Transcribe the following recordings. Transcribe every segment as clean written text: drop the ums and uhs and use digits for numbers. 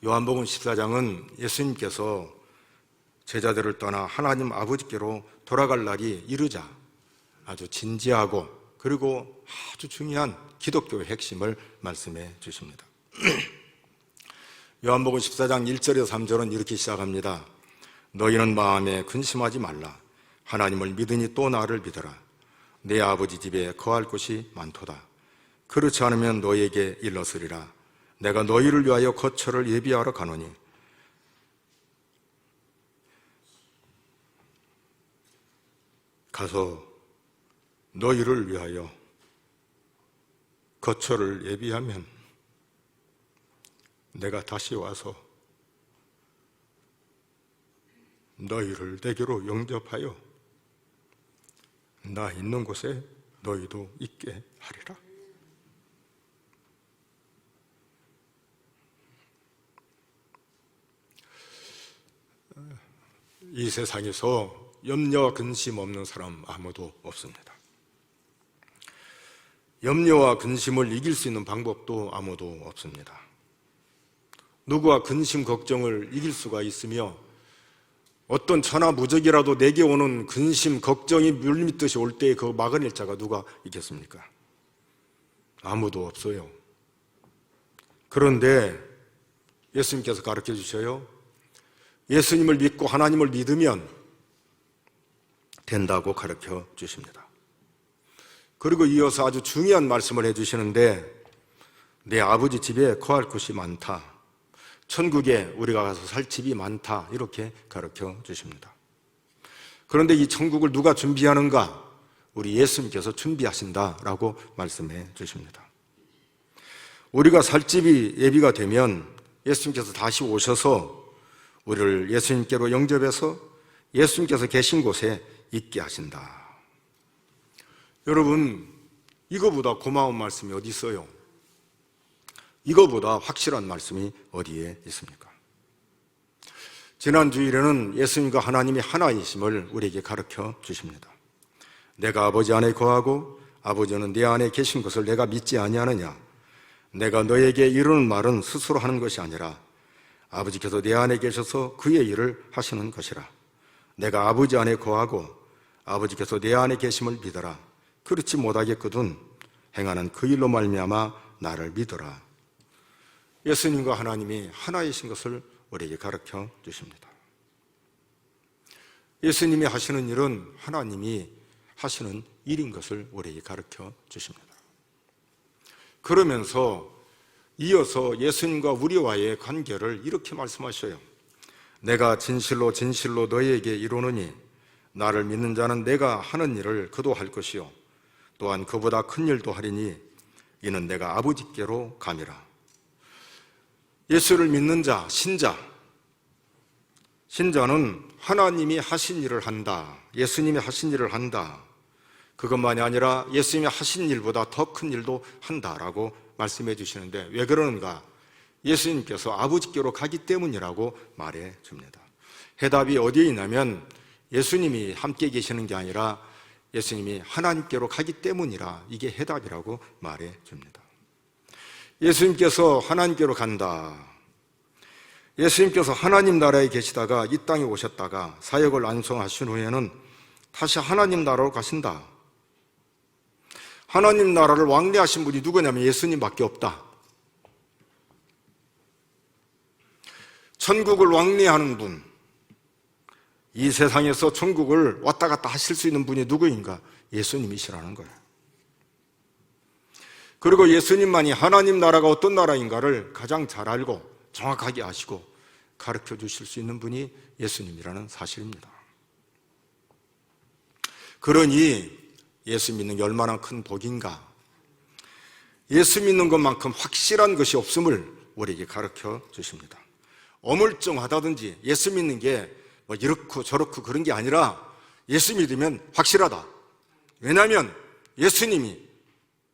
요한복음 14장은 예수님께서 제자들을 떠나 하나님 아버지께로 돌아갈 날이 이르자 아주 진지하고 그리고 아주 중요한 기독교의 핵심을 말씀해 주십니다. 요한복음 14장 1절에서 3절은 이렇게 시작합니다. 너희는 마음에 근심하지 말라. 하나님을 믿으니 또 나를 믿어라. 내 아버지 집에 거할 곳이 많도다. 그렇지 않으면 너희에게 일렀으리라. 내가 너희를 위하여 거처를 예비하러 가노니 가서 너희를 위하여 거처를 예비하면 내가 다시 와서 너희를 내게로 영접하여 나 있는 곳에 너희도 있게 하리라. 이 세상에서 염려와 근심 없는 사람 아무도 없습니다. 염려와 근심을 이길 수 있는 방법도 아무도 없습니다. 누구와 근심, 걱정을 이길 수가 있으며 어떤 천하무적이라도 내게 오는 근심, 걱정이 물밀듯이 올 때 그 막아낼 자가 누가 있겠습니까? 아무도 없어요. 그런데 예수님께서 가르쳐 주셔요. 예수님을 믿고 하나님을 믿으면 된다고 가르쳐 주십니다. 그리고 이어서 아주 중요한 말씀을 해주시는데 내 아버지 집에 거할 곳이 많다. 천국에 우리가 가서 살 집이 많다. 이렇게 가르쳐 주십니다. 그런데 이 천국을 누가 준비하는가? 우리 예수님께서 준비하신다라고 말씀해 주십니다. 우리가 살 집이 예비가 되면 예수님께서 다시 오셔서 우리를 예수님께로 영접해서 예수님께서 계신 곳에 있게 하신다. 여러분, 이거보다 고마운 말씀이 어디 있어요? 이거보다 확실한 말씀이 어디에 있습니까? 지난 주일에는 예수님과 하나님이 하나이심을 우리에게 가르쳐 주십니다. 내가 아버지 안에 거하고 아버지는 내 안에 계신 것을 내가 믿지 아니하느냐? 내가 너에게 이르는 말은 스스로 하는 것이 아니라 아버지께서 내 안에 계셔서 그의 일을 하시는 것이라. 내가 아버지 안에 거하고 아버지께서 내 안에 계심을 믿어라. 그렇지 못하겠거든 행하는 그 일로 말미암아 나를 믿어라. 예수님과 하나님이 하나이신 것을 우리에게 가르쳐 주십니다. 예수님이 하시는 일은 하나님이 하시는 일인 것을 우리에게 가르쳐 주십니다. 그러면서 이어서 예수님과 우리와의 관계를 이렇게 말씀하셔요. 내가 진실로 진실로 너희에게 이르노니 나를 믿는 자는 내가 하는 일을 그도 할 것이요 또한 그보다 큰 일도 하리니 이는 내가 아버지께로 감이라. 예수를 믿는 자, 신자는 하나님이 하신 일을 한다. 예수님이 하신 일을 한다. 그것만이 아니라 예수님이 하신 일보다 더 큰 일도 한다라고 말씀해 주시는데 왜 그러는가? 예수님께서 아버지께로 가기 때문이라고 말해 줍니다. 해답이 어디에 있냐면 예수님이 함께 계시는 게 아니라 예수님이 하나님께로 가기 때문이라 이게 해답이라고 말해 줍니다. 예수님께서 하나님께로 간다. 예수님께서 하나님 나라에 계시다가 이 땅에 오셨다가 사역을 완성하신 후에는 다시 하나님 나라로 가신다. 하나님 나라를 왕래하신 분이 누구냐면 예수님밖에 없다. 천국을 왕래하는 분, 이 세상에서 천국을 왔다 갔다 하실 수 있는 분이 누구인가? 예수님이시라는 거예요. 그리고 예수님만이 하나님 나라가 어떤 나라인가를 가장 잘 알고 정확하게 아시고 가르쳐 주실 수 있는 분이 예수님이라는 사실입니다. 그러니 예수 믿는 게 얼마나 큰 복인가? 예수 믿는 것만큼 확실한 것이 없음을 우리에게 가르쳐 주십니다. 어물쩡하다든지 예수 믿는 게 뭐 이렇고 저렇고 그런 게 아니라 예수 믿으면 확실하다. 왜냐하면 예수님이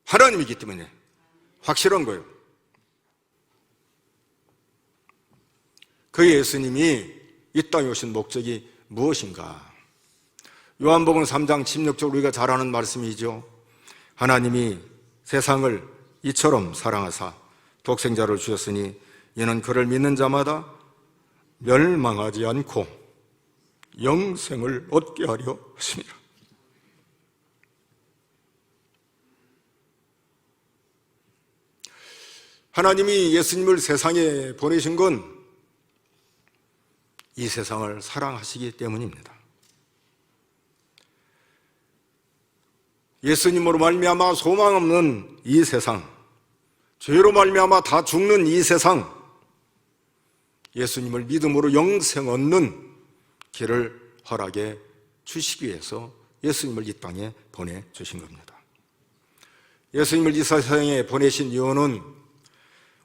하나님이기 때문에 확실한 거예요. 그 예수님이 이 땅에 오신 목적이 무엇인가? 요한복음 3장 16절 우리가 잘 아는 말씀이죠. 하나님이 세상을 이처럼 사랑하사 독생자를 주셨으니 이는 그를 믿는 자마다 멸망하지 않고 영생을 얻게 하려 하십니다. 하나님이 예수님을 세상에 보내신 건 이 세상을 사랑하시기 때문입니다. 예수님으로 말미암아 소망 없는 이 세상, 죄로 말미암아 다 죽는 이 세상, 예수님을 믿음으로 영생 얻는 길을 허락해 주시기 위해서 예수님을 이 땅에 보내주신 겁니다. 예수님을 이 세상에 보내신 이유는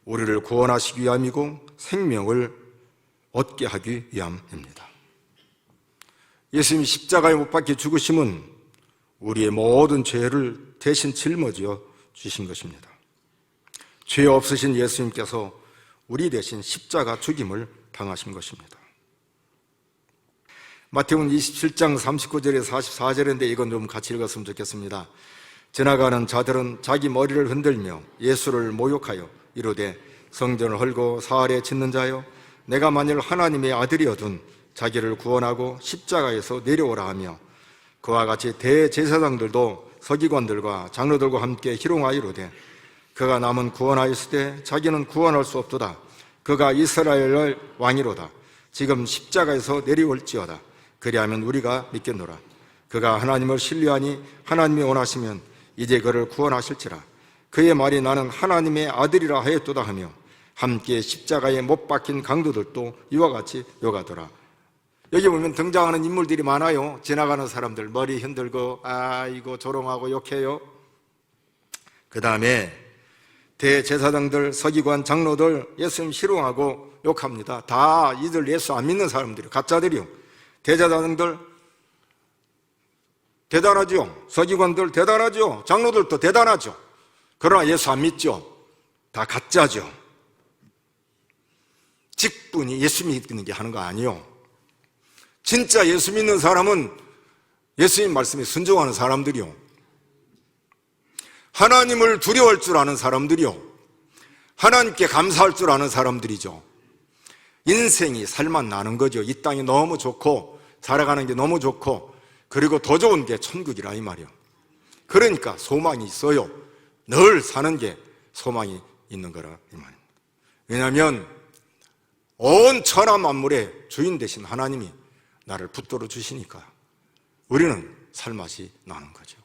우리를 구원하시기 위함이고 생명을 얻게 하기 위함입니다. 예수님이 십자가에 못 박혀 죽으심은 우리의 모든 죄를 대신 짊어지어 주신 것입니다. 죄 없으신 예수님께서 우리 대신 십자가 죽임을 당하신 것입니다. 마태복음 27장 39절에서 44절인데 이건 좀 같이 읽었으면 좋겠습니다. 지나가는 자들은 자기 머리를 흔들며 예수를 모욕하여 이르되 성전을 헐고 사흘에 짓는 자여 내가 만일 하나님의 아들이어든 자기를 구원하고 십자가에서 내려오라 하며 그와 같이 대제사장들도 서기관들과 장로들과 함께 희롱하이로되 그가 남은 구원하였으되 자기는 구원할 수 없도다. 그가 이스라엘의 왕이로다. 지금 십자가에서 내려올지어다. 그리하면 우리가 믿겠노라. 그가 하나님을 신뢰하니 하나님이 원하시면 이제 그를 구원하실지라. 그의 말이 나는 하나님의 아들이라 하였도다 하며 함께 십자가에 못 박힌 강도들도 이와 같이 욕하더라. 여기 보면 등장하는 인물들이 많아요. 지나가는 사람들 머리 흔들고 아이고 조롱하고 욕해요. 그 다음에 대제사장들, 서기관, 장로들 예수님 희롱하고 욕합니다. 다 이들 예수 안 믿는 사람들이요, 가짜들이요. 대제사장들 대단하죠. 서기관들 대단하죠. 장로들도 대단하죠. 그러나 예수 안 믿죠. 다 가짜죠. 직분이 예수 믿는 게 하는 거 아니에요. 진짜 예수 믿는 사람은 예수님 말씀에 순종하는 사람들이요, 하나님을 두려워할 줄 아는 사람들이요, 하나님께 감사할 줄 아는 사람들이죠. 인생이 살만 나는 거죠. 이 땅이 너무 좋고 살아가는 게 너무 좋고 그리고 더 좋은 게 천국이라 이 말이요. 그러니까 소망이 있어요. 늘 사는 게 소망이 있는 거라 이 말입니다. 왜냐하면 온 천하 만물의 주인 되신 하나님이 나를 붙들어 주시니까 우리는 살맛이 나는 거죠.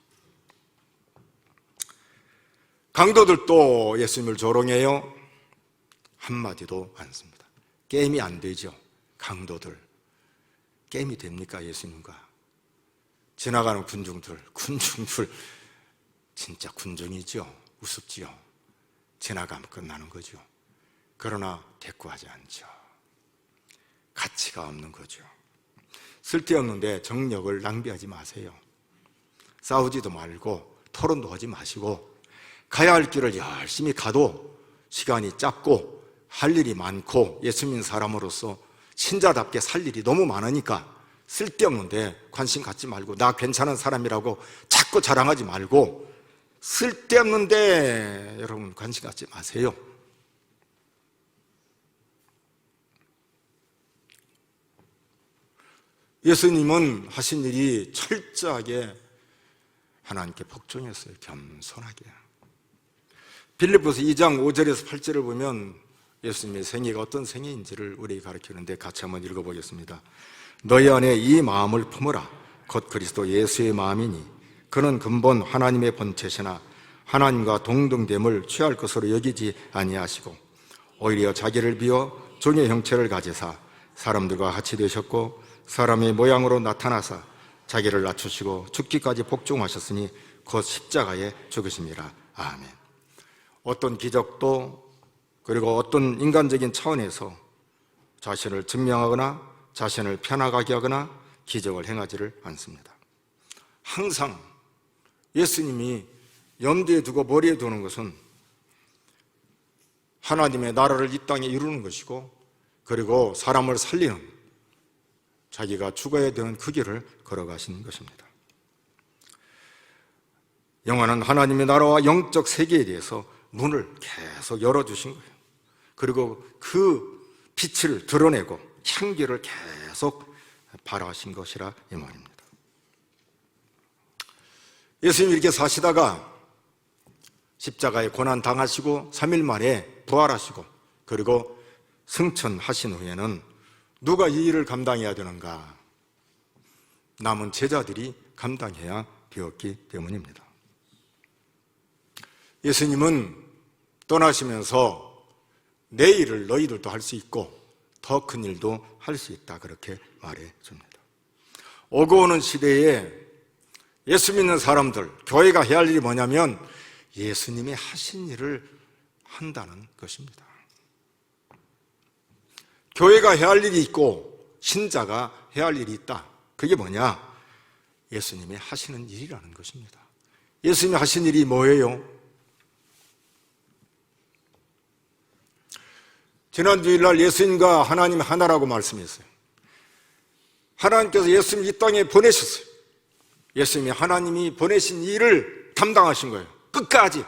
강도들도 예수님을 조롱해요. 한마디도 안 씁니다. 게임이 안 되죠. 강도들 게임이 됩니까? 예수님과 지나가는 군중들 진짜 군중이죠. 우습지요. 지나가면 끝나는 거죠. 그러나 대꾸하지 않죠. 가치가 없는 거죠. 쓸데없는데 정력을 낭비하지 마세요. 싸우지도 말고 토론도 하지 마시고 가야 할 길을 열심히 가도 시간이 짧고 할 일이 많고 예수 믿는 사람으로서 신자답게 살 일이 너무 많으니까 쓸데없는데 관심 갖지 말고 나 괜찮은 사람이라고 자꾸 자랑하지 말고 쓸데없는데 여러분 관심 갖지 마세요. 예수님은 하신 일이 철저하게 하나님께 복종했어요. 겸손하게. 빌립보서 2장 5절에서 8절을 보면 예수님의 생애가 어떤 생애인지를 우리에게 가르치는데 같이 한번 읽어보겠습니다. 너희 안에 이 마음을 품으라. 곧 그리스도 예수의 마음이니 그는 근본 하나님의 본체시나 하나님과 동등됨을 취할 것으로 여기지 아니하시고 오히려 자기를 비워 종의 형체를 가지사 사람들과 같이 되셨고 사람의 모양으로 나타나사 자기를 낮추시고 죽기까지 복종하셨으니 곧 십자가에 죽으심이라. 아멘. 어떤 기적도 그리고 어떤 인간적인 차원에서 자신을 증명하거나 자신을 편하게 하거나 기적을 행하지를 않습니다. 항상 예수님이 염두에 두고 머리에 두는 것은 하나님의 나라를 이 땅에 이루는 것이고 그리고 사람을 살리는, 자기가 죽어야 되는 그 길을 걸어가신 것입니다. 영원한 하나님의 나라와 영적 세계에 대해서 문을 계속 열어주신 거예요. 그리고 그 빛을 드러내고 향기를 계속 발하신 것이라 이 말입니다. 예수님이 이렇게 사시다가 십자가에 고난 당하시고 3일 만에 부활하시고 그리고 승천하신 후에는 누가 이 일을 감당해야 되는가? 남은 제자들이 감당해야 되었기 때문입니다. 예수님은 떠나시면서 내 일을 너희들도 할 수 있고 더 큰 일도 할 수 있다, 그렇게 말해 줍니다. 오고 오는 시대에 예수 믿는 사람들, 교회가 해야 할 일이 뭐냐면 예수님이 하신 일을 한다는 것입니다. 교회가 해야 할 일이 있고 신자가 해야 할 일이 있다. 그게 뭐냐? 예수님이 하시는 일이라는 것입니다. 예수님이 하신 일이 뭐예요? 지난 주일날 예수님과 하나님 하나라고 말씀했어요. 하나님께서 예수님 이 땅에 보내셨어요. 예수님이 하나님이 보내신 일을 담당하신 거예요. 끝까지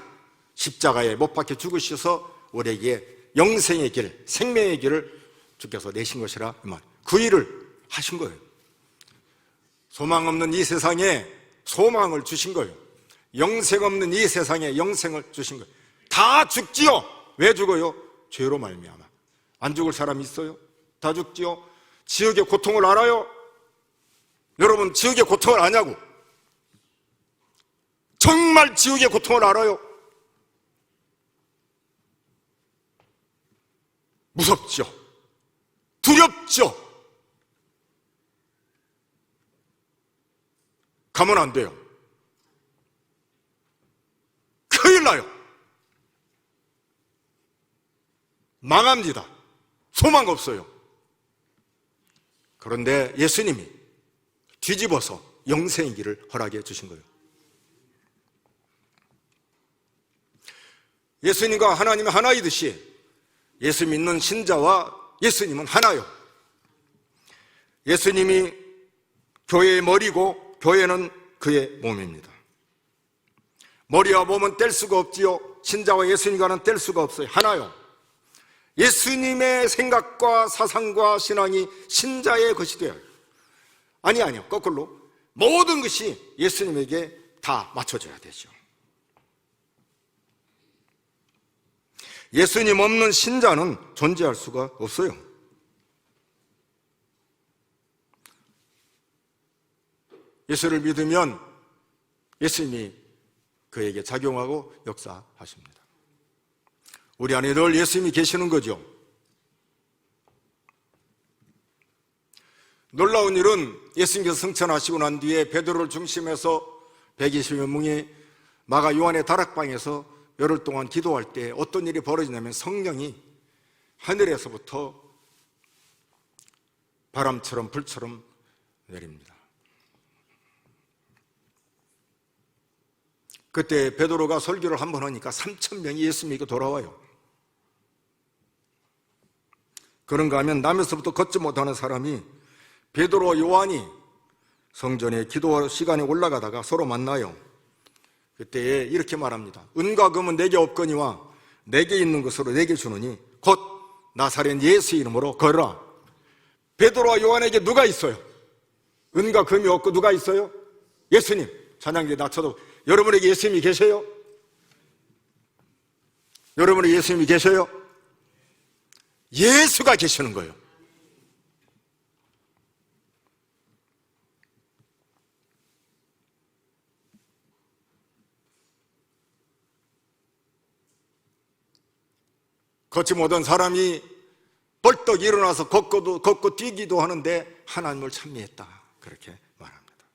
십자가에 못 박혀 죽으셔서 우리에게 영생의 길, 생명의 길을 주께서 내신 것이라 그 일을 하신 거예요. 소망 없는 이 세상에 소망을 주신 거예요. 영생 없는 이 세상에 영생을 주신 거예요. 다 죽지요. 왜 죽어요? 죄로 말미암아. 안 죽을 사람 있어요? 다 죽지요. 지옥의 고통을 알아요? 여러분, 지옥의 고통을 아냐고? 정말 지옥의 고통을 알아요? 무섭죠? 두렵죠? 가면 안 돼요. 큰일 나요. 망합니다. 소망 없어요. 그런데 예수님이 뒤집어서 영생의 길을 허락해 주신 거예요. 예수님과 하나님은 하나이듯이 예수 믿는 신자와 예수님은 하나요. 예수님이 교회의 머리고 교회는 그의 몸입니다. 머리와 몸은 뗄 수가 없지요. 신자와 예수님과는 뗄 수가 없어요. 하나요. 예수님의 생각과 사상과 신앙이 신자의 것이 되어요. 아니요. 거꾸로 모든 것이 예수님에게 다 맞춰져야 되죠. 예수님 없는 신자는 존재할 수가 없어요. 예수를 믿으면 예수님이 그에게 작용하고 역사하십니다. 우리 안에 늘 예수님이 계시는 거죠. 놀라운 일은 예수님께서 승천하시고 난 뒤에 베드로를 중심해서 120여 명이 마가 요한의 다락방에서 열흘 동안 기도할 때 어떤 일이 벌어지냐면 성령이 하늘에서부터 바람처럼 불처럼 내립니다. 그때 베드로가 설교를 한 번 하니까 3,000명이 예수 믿고 돌아와요. 그런가 하면 남에서부터 걷지 못하는 사람이 베드로와 요한이 성전에 기도 시간에 올라가다가 서로 만나요. 그때 이렇게 말합니다. 은과 금은 내게 없거니와 내게 있는 것으로 내게 주노니 곧 나사렛 예수 이름으로 걸어라. 베드로와 요한에게 누가 있어요? 은과 금이 없고 누가 있어요? 예수님. 찬양대 낮춰도 여러분에게 예수님이 계세요? 여러분에게 예수님이 계세요? 예수가 계시는 거예요. 걷지 못한 사람이 벌떡 일어나서 걷고 뛰기도 하는데 하나님을 찬미했다, 그렇게 말합니다.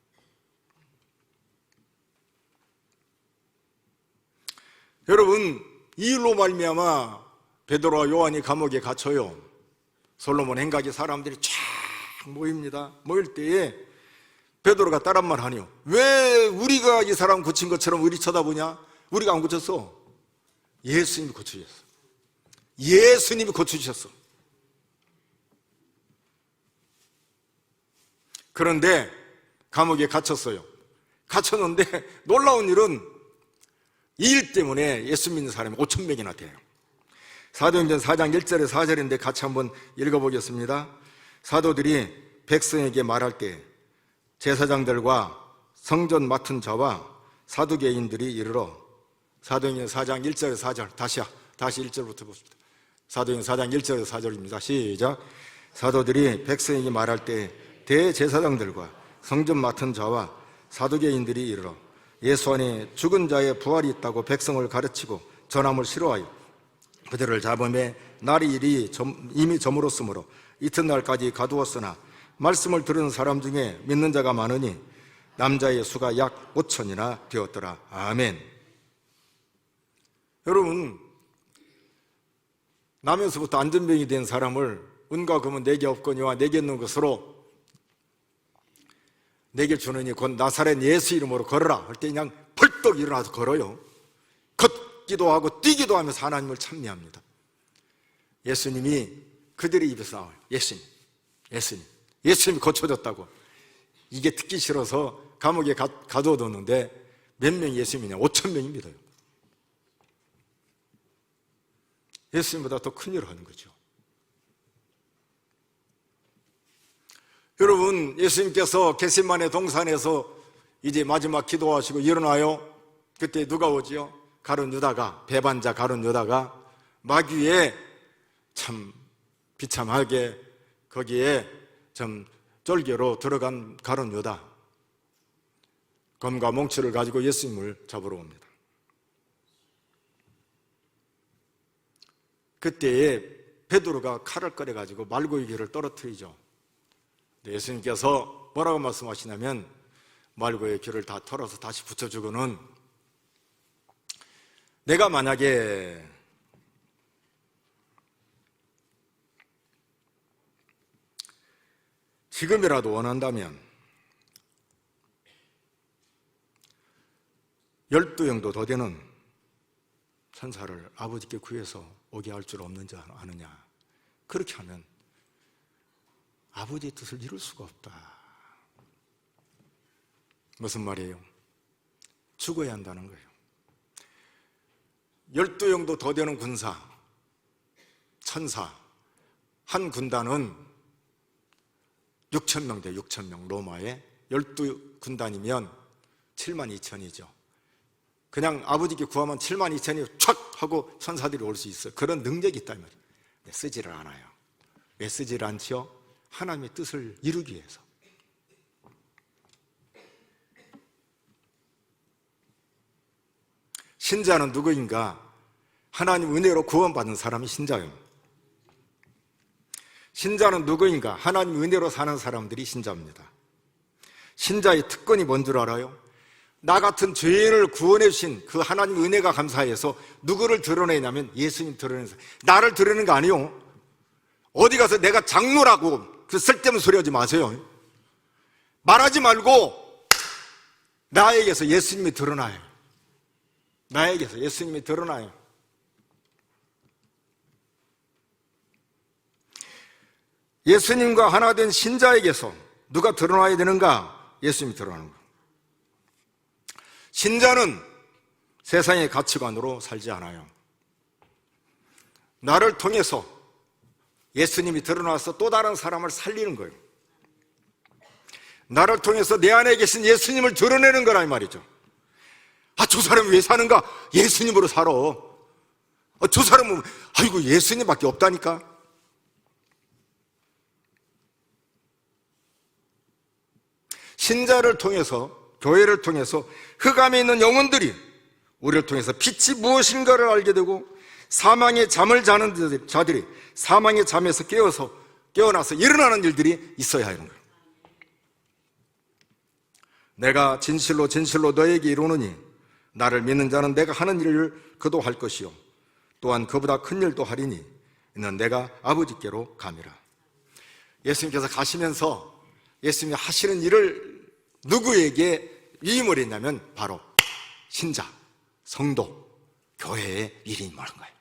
여러분, 이 일로 말미암아 베드로와 요한이 감옥에 갇혀요. 솔로몬 행각의 사람들이 쫙 모입니다. 모일 때에 베드로가 다른 말 하네요. 왜 우리가 이 사람 고친 것처럼 우리 쳐다보냐? 우리가 안 고쳤어. 예수님이 고쳐주셨어. 예수님이 고쳐주셨어. 그런데 감옥에 갇혔어요. 갇혔는데 놀라운 일은 이 일 때문에 예수 믿는 사람이 5,000명이나 돼요. 사도행전 4장 1절에 4절인데 같이 한번 읽어보겠습니다. 사도들이 백성에게 말할 때 제사장들과 성전 맡은 자와 사두개인들이 이르러, 사도행전 4장 1절에 4절, 다시 1절부터 봅시다. 사도행전 4장 1절에 4절입니다. 시작. 사도들이 백성에게 말할 때 대제사장들과 성전 맡은 자와 사두개인들이 이르러 예수 안에 죽은 자의 부활이 있다고 백성을 가르치고 전함을 싫어하여 그들을 잡음에 날이 이미 저물었으므로 이튿날까지 가두었으나 말씀을 들은 사람 중에 믿는 자가 많으니 남자의 수가 약 5,000이나 되었더라. 아멘. 여러분, 나면서부터 안전병이 된 사람을 은과 금은 내게 없거니와 내게 있는 것으로 내게 주느니 곧 나사렛 예수 이름으로 걸어라 할 때 그냥 벌떡 일어나서 걸어요. 걷기도 하고 뛰기도 하면서 하나님을 찬미합니다. 예수님이 그들의 입에서 나와요. 예수님이 고쳐졌다고. 이게 듣기 싫어서 감옥에 가둬뒀는데 몇 명이 예수님이냐? 5,000명입니다. 예수님보다 더 큰 일을 하는 거죠. 여러분, 예수님께서 겟세마네 동산에서 이제 마지막 기도하시고 일어나요. 그때 누가 오지요? 가룟 유다가, 배반자 가룟 유다가 마귀에 참 비참하게 거기에 좀 쫄개로 들어간 가룟 유다, 검과 몽치를 가지고 예수님을 잡으러 옵니다. 그때에 베드로가 칼을 꺼내가지고 말고의 귀를 떨어뜨리죠. 예수님께서 뭐라고 말씀하시냐면 말고의 귀를 다 털어서 다시 붙여주고는 내가 만약에 지금이라도 원한다면 12형도 더 되는 천사를 아버지께 구해서 오게 할 줄 없는지 아느냐. 그렇게 하면 아버지의 뜻을 이룰 수가 없다. 무슨 말이에요? 죽어야 한다는 거예요. 12형도 더 되는 군사, 천사, 한 군단은 6,000명 돼, 6,000명. 로마에 12군단이면 72,000이죠. 그냥 아버지께 구하면 72,000이 촥 하고 천사들이 올 수 있어요. 그런 능력이 있단 말이에요. 쓰지를 않아요. 왜 쓰지를 않지요? 하나님의 뜻을 이루기 위해서. 신자는 누구인가? 하나님 은혜로 구원받은 사람이 신자예요. 신자는 누구인가? 하나님 은혜로 사는 사람들이 신자입니다. 신자의 특권이 뭔 줄 알아요? 나 같은 죄인을 구원해 주신 그 하나님 은혜가 감사해서 누구를 드러내냐면 예수님 드러내는 사람. 나를 드러내는 거 아니에요. 어디 가서 내가 장로라고 그 쓸데없는 소리 하지 마세요. 말하지 말고 나에게서 예수님이 드러나요. 나에게서 예수님이 드러나요. 예수님과 하나 된 신자에게서 누가 드러나야 되는가? 예수님이 드러나는 거예요. 신자는 세상의 가치관으로 살지 않아요. 나를 통해서 예수님이 드러나서 또 다른 사람을 살리는 거예요. 나를 통해서 내 안에 계신 예수님을 드러내는 거란 말이죠. 저 사람이 왜 사는가? 예수님으로 살아. 저 사람은 아이고 예수님밖에 없다니까. 신자를 통해서, 교회를 통해서 흑암에 있는 영혼들이 우리를 통해서 빛이 무엇인가를 알게 되고 사망의 잠을 자는 자들이 사망의 잠에서 깨어나서 일어나는 일들이 있어야 하는 거예요. 내가 진실로 너에게 이르노니 나를 믿는 자는 내가 하는 일을 그도 할 것이요 또한 그보다 큰 일도 하리니 이는 내가 아버지께로 감이라. 예수님께서 가시면서 예수님이 하시는 일을 누구에게 위임을 했냐면 바로 신자, 성도, 교회의 일인 말인 거예요.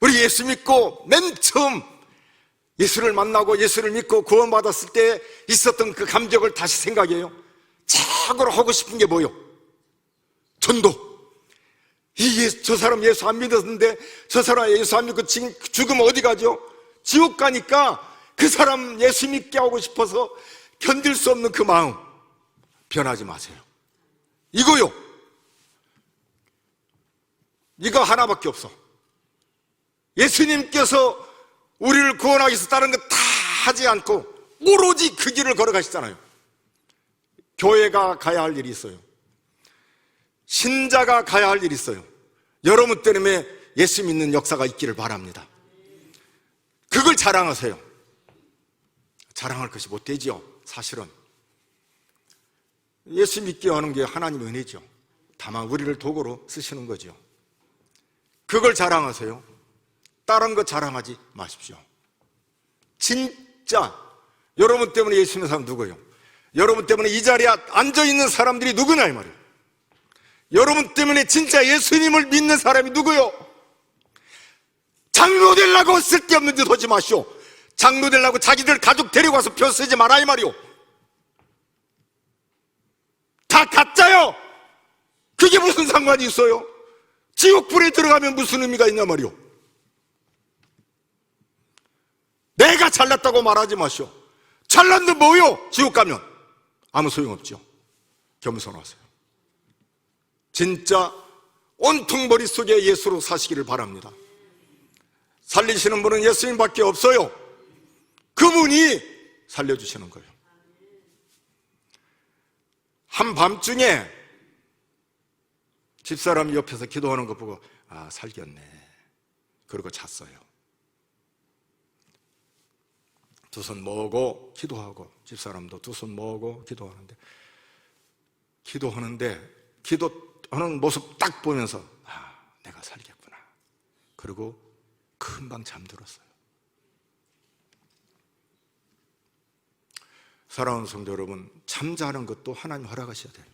우리 예수 믿고 맨 처음 예수를 만나고 예수를 믿고 구원받았을 때 있었던 그 감격을 다시 생각해요. 자고로 하고 싶은 게 뭐요? 전도. 저 사람 예수 안 믿었는데 저 사람 예수 안 믿고 지금 죽으면 어디 가죠? 지옥 가니까 그 사람 예수 믿게 하고 싶어서 견딜 수 없는 그 마음 변하지 마세요. 이거요. 이거 하나밖에 없어. 예수님께서 우리를 구원하기 위해서 다른 거 다 하지 않고 오로지 그 길을 걸어가시잖아요. 교회가 가야 할 일이 있어요. 신자가 가야 할 일이 있어요. 여러분 때문에 예수 믿는 역사가 있기를 바랍니다. 그걸 자랑하세요. 자랑할 것이 못 되지요. 사실은 예수 믿게 하는 게 하나님의 은혜죠. 다만 우리를 도구로 쓰시는 거죠. 그걸 자랑하세요. 다른 거 자랑하지 마십시오. 진짜 여러분 때문에 예수 믿는 사람 누구예요? 여러분 때문에 이 자리에 앉아있는 사람들이 누구냐 이 말이에요. 여러분 때문에 진짜 예수님을 믿는 사람이 누구요? 장로 되려고 쓸데없는 짓 하지 마시오. 장로 되려고 자기들 가족 데리고 와서 표 쓰지 마라 이 말이오. 다 가짜요. 그게 무슨 상관이 있어요? 지옥불에 들어가면 무슨 의미가 있냐 말이오. 내가 잘났다고 말하지 마시오. 잘났는데 뭐요? 지옥 가면 아무 소용없죠. 겸손하세요. 진짜 온통 머릿속에 예수로 사시기를 바랍니다. 살리시는 분은 예수님밖에 없어요. 그분이 살려주시는 거예요. 한밤중에 집사람이 옆에서 기도하는 거 보고 아 살겠네 그러고 잤어요. 두 손 모으고 기도하고 집사람도 두 손 모으고 기도하는데 기도하는 모습 딱 보면서 아 내가 살겠구나 그리고 금방 잠들었어요. 사랑하는 성도 여러분, 잠자는 것도 하나님 허락하셔야 돼요.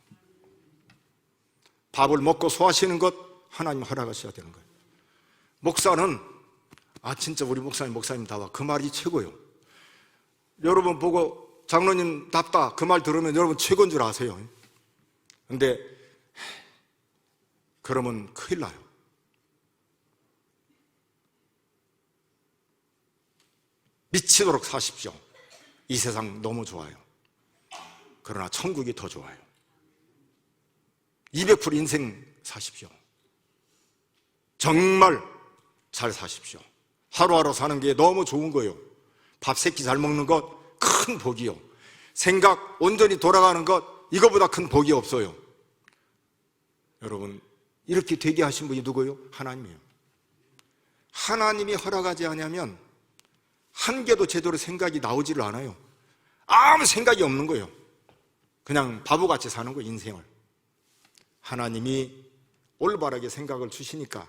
밥을 먹고 소화하시는 것 하나님 허락하셔야 되는 거예요. 목사는 아 진짜 우리 목사님다워 그 말이 최고예요. 여러분 보고 장로님답다 그 말 들으면 여러분 최고인 줄 아세요. 근데 그러면 큰일 나요. 미치도록 사십시오. 이 세상 너무 좋아요. 그러나 천국이 더 좋아요. 200% 인생 사십시오. 정말 잘 사십시오. 하루하루 사는 게 너무 좋은 거예요. 밥 세끼 잘 먹는 것 큰 복이요. 생각 온전히 돌아가는 것 이거보다 큰 복이 없어요. 여러분 이렇게 되게 하신 분이 누구예요? 하나님이에요. 하나님이 허락하지 않으면 한 개도 제대로 생각이 나오지를 않아요. 아무 생각이 없는 거예요. 그냥 바보같이 사는 거예요. 인생을. 하나님이 올바르게 생각을 주시니까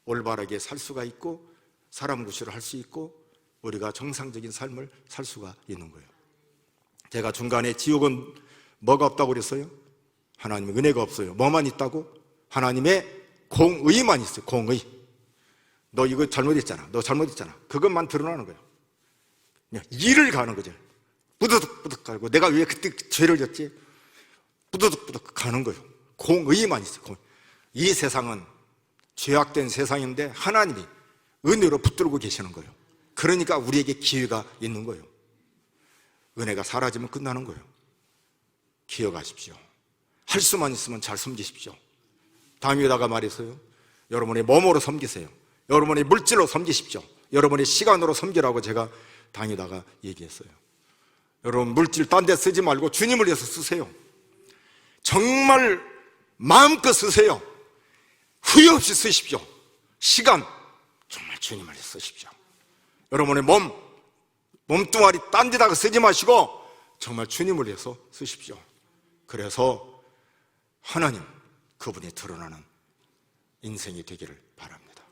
올바르게 살 수가 있고 사람 구실을 할 수 있고 우리가 정상적인 삶을 살 수가 있는 거예요. 제가 중간에 지옥은 뭐가 없다고 그랬어요? 하나님의 은혜가 없어요. 뭐만 있다고? 하나님의 공의만 있어요. 공의. 너 이거 잘못했잖아. 너 잘못했잖아. 그것만 드러나는 거예요. 그냥 일을 가는 거죠. 부드득부득 가고 내가 왜 그때 죄를 졌지? 부드득부득 가는 거예요. 공의만 있어요. 이 세상은 죄악된 세상인데 하나님이 은혜로 붙들고 계시는 거예요. 그러니까 우리에게 기회가 있는 거예요. 은혜가 사라지면 끝나는 거예요. 기억하십시오. 할 수만 있으면 잘 섬기십시오. 다윗다가 말했어요. 여러분의 몸으로 섬기세요. 여러분의 물질로 섬기십시오. 여러분의 시간으로 섬기라고 제가 다윗다가 얘기했어요. 여러분 물질 딴 데 쓰지 말고 주님을 위해서 쓰세요. 정말 마음껏 쓰세요. 후회 없이 쓰십시오. 시간 정말 주님을 위해서 쓰십시오. 여러분의 몸뚱아리 딴 데다가 쓰지 마시고 정말 주님을 위해서 쓰십시오. 그래서 하나님 그분이 드러나는 인생이 되기를 바랍니다.